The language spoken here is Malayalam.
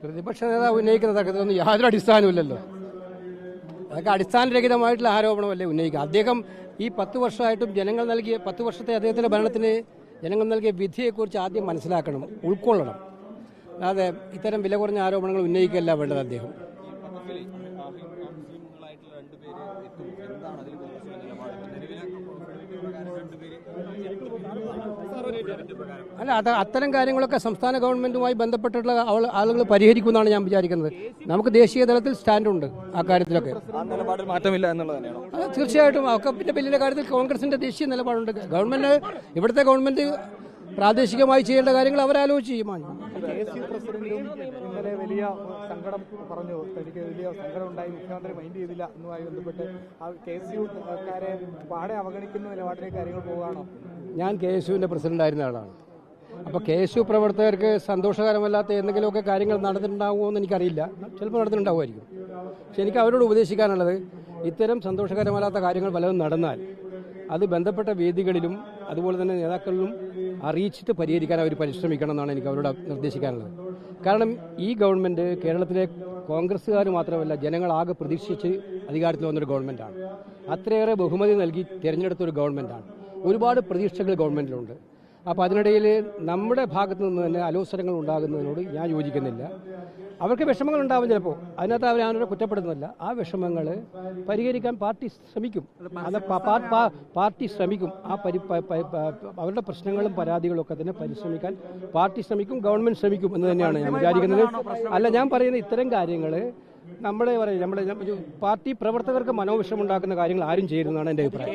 പ്രതിപക്ഷ നേതാവ് ഉന്നയിക്കുന്ന തർക്കത്തിലൊന്നും യാതൊരു അടിസ്ഥാനമില്ലല്ലോ. അതൊക്കെ അടിസ്ഥാനരഹിതമായിട്ടുള്ള ആരോപണമല്ലേ ഉന്നയിക്കുക. അദ്ദേഹം ഈ 10 വർഷമായിട്ടും ജനങ്ങൾ നൽകിയ 10 വർഷത്തെ അദ്ദേഹത്തിൻ്റെ ഭരണത്തിന് ജനങ്ങൾ നൽകിയ വിധിയെക്കുറിച്ച് ആദ്യം മനസ്സിലാക്കണം, ഉൾക്കൊള്ളണം. അല്ലാതെ ഇത്തരം വില കുറഞ്ഞ ആരോപണങ്ങൾ ഉന്നയിക്കുകയല്ല വേണ്ടത് അദ്ദേഹം. അല്ല, അത്തരം കാര്യങ്ങളൊക്കെ സംസ്ഥാന ഗവൺമെന്റുമായി ബന്ധപ്പെട്ടുള്ള ആളുകൾ പരിഹരിക്കുമെന്നാണ് ഞാൻ വിചാരിക്കുന്നത്. നമുക്ക് ദേശീയ തലത്തിൽ സ്റ്റാൻഡുണ്ട് ആ കാര്യത്തിലൊക്കെ. മാറ്റമില്ല എന്നുള്ളതാണ്. തീർച്ചയായിട്ടും പിന്നെ ബില്ലിന്റെ കാര്യത്തിൽ കോൺഗ്രസിന്റെ ദേശീയ നിലപാടുണ്ട്. ഗവൺമെന്റ്, ഇവിടുത്തെ ഗവൺമെന്റ് പ്രാദേശികമായി ചെയ്യേണ്ട കാര്യങ്ങൾ അവരാലോചിച്ച് ചെയ്യുമാണ്. ഇന്നലെ വലിയ സങ്കടം പറഞ്ഞു, തനിക്ക് വലിയ സങ്കടം ഉണ്ടായി, മുഖ്യമന്ത്രി മൈൻഡ് ചെയ്തില്ല എന്നുമായി ബന്ധപ്പെട്ട് KSUക്കാരെ പാടെ അവഗണിക്കുന്ന നിലപാടിലേക്ക് കാര്യങ്ങൾ പോവുകയാണോ? ഞാൻ KSUവിൻ്റെ പ്രസിഡന്റായിരുന്ന ആളാണ്. അപ്പോൾ KSU പ്രവർത്തകർക്ക് സന്തോഷകരമല്ലാത്ത എന്തെങ്കിലുമൊക്കെ കാര്യങ്ങൾ നടന്നിട്ടുണ്ടാകുമോ എന്ന് എനിക്കറിയില്ല. ചിലപ്പോൾ നടന്നിട്ടുണ്ടാവുമായിരിക്കും. പക്ഷെ എനിക്ക് അവരോട് ഉപദേശിക്കാനുള്ളത്, ഇത്തരം സന്തോഷകരമല്ലാത്ത കാര്യങ്ങൾ പലതും നടന്നാൽ അത് ബന്ധപ്പെട്ട വേദികളിലും അതുപോലെ തന്നെ നേതാക്കളിലും അറിയിച്ചിട്ട് പരിഹരിക്കാൻ അവർ പരിശ്രമിക്കണം എന്നാണ് എനിക്ക് അവരോട് നിർദ്ദേശിക്കാനുള്ളത്. കാരണം ഈ ഗവൺമെൻറ് കേരളത്തിലെ കോൺഗ്രസ്സുകാർ മാത്രമല്ല, ജനങ്ങളാകെ പ്രതീക്ഷിച്ച് അധികാരത്തിൽ വന്നൊരു ഗവൺമെൻറ്റാണ്. അത്രയേറെ ബഹുമതി നൽകി തിരഞ്ഞെടുത്തൊരു ഗവൺമെൻറ്റാണ്. ഒരുപാട് പ്രതീക്ഷകൾ ഗവൺമെൻറ്റിലുണ്ട്. അപ്പോൾ അതിനിടയിൽ നമ്മുടെ ഭാഗത്തു നിന്ന് തന്നെ അലോസരങ്ങൾ ഉണ്ടാകുന്നതിനോട് ഞാൻ യോജിക്കുന്നില്ല. അവർക്ക് വിഷമങ്ങൾ ഉണ്ടാവും ചിലപ്പോൾ, അതിനകത്ത് അവർ ഞാനൊരു കുറ്റപ്പെടുന്നില്ല. ആ വിഷമങ്ങൾ പരിഹരിക്കാൻ പാർട്ടി ശ്രമിക്കും. പാർട്ടി ശ്രമിക്കും. അവരുടെ പ്രശ്നങ്ങളും പരാതികളും ഒക്കെ തന്നെ പരിശ്രമിക്കാൻ പാർട്ടി ശ്രമിക്കും, ഗവൺമെൻറ് ശ്രമിക്കും എന്ന് തന്നെയാണ് ഞാൻ വിചാരിക്കുന്നത്. അല്ല, ഞാൻ പറയുന്ന ഇത്തരം കാര്യങ്ങൾ നമ്മുടെ പാർട്ടി പ്രവർത്തകർക്ക് മനോവിഷമുണ്ടാക്കുന്ന കാര്യങ്ങൾ ആരും ചെയ്യുന്നതാണ് എൻ്റെ അഭിപ്രായം.